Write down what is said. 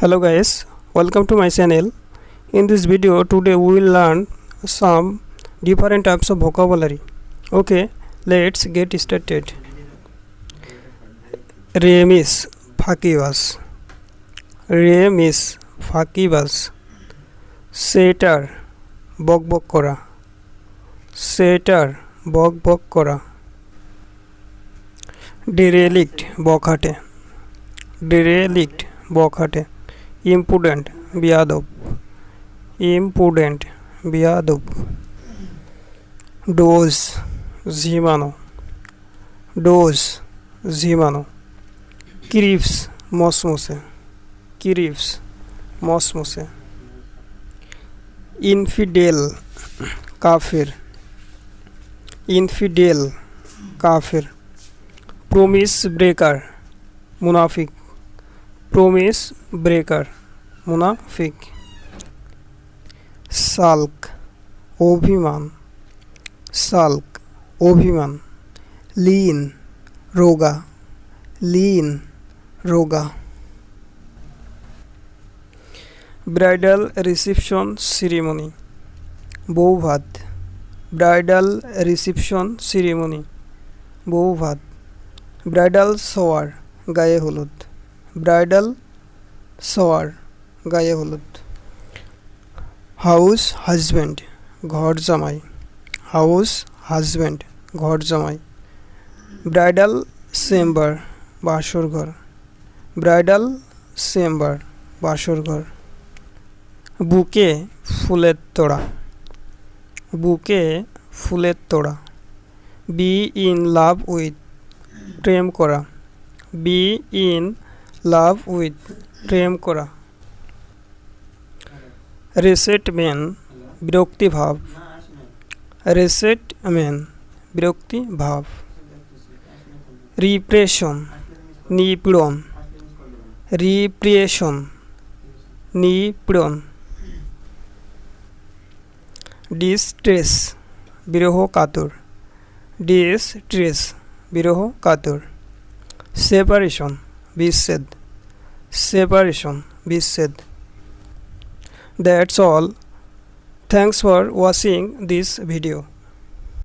Hello guys, welcome to my channel. In this video today we will learn some different types of vocabulary. Okay, let's get started. Remis ফাঁকিবাজ, রেমিস ফাঁকিবাজ। সেটার বকবক করা, সেটার বকবক করা। ডিরেলিক্ট বখাটে, ডিরেলিক্ট বখাটে। ইম্পুডেন্ট বিয়াদব, ইম্পুডেন্ট বিয়াদব। ডোজ ঝিমানো, ডোজ ঝিমানো। ক্রিপস মসমসে, ক্রিপস মসমসে। ইনফিডেল কাফের, ইনফিডেল কাফের। প্রমিস ব্রেকার মুনাফিক, প্রমিস ব্রেকার মুনাফিক। সাল্ক অভিমান, সাল্ক অভিমান। লিন রোগা, লিন রোগা। ব্রাইডাল রিসেপশন সেরিমনি বৌভাত, ব্রাইডাল রিসেপশন সেরিমনি বৌভাত। ব্রাইডাল শাওয়ার গায়ে হলুদ, ব্রাইডাল শাওয়ার গায়ে হলুদ। হাউস হাজব্যান্ড ঘর জামাই, হাউস হাজব্যান্ড ঘর জামাই। ব্রাইডাল চেম্বার বাসর ঘর, ব্রাইডাল চেম্বার বাসর ঘর। বুকে ফুলের তোড়া, বুকে ফুলের তোড়া। বি ইন লাভ উইথ প্রেম করা, বি ইন লাভ উইথ প্রেম করা। রেসেটমেন্ট বিরক্তিভাব, রেসেটমেন্ট বিরক্তিভাব। রিপ্রেশন নিপীড়ন, রিপ্রেশন নিপীড়ন। ডিস্ট্রেস বিরহ কাতর, ডিস্ট্রেস বিরহ কাতর। সেপারেশন বিচ্ছেদ, সেপারেশন বিচ্ছেদ। That's all. Thanks for watching this video.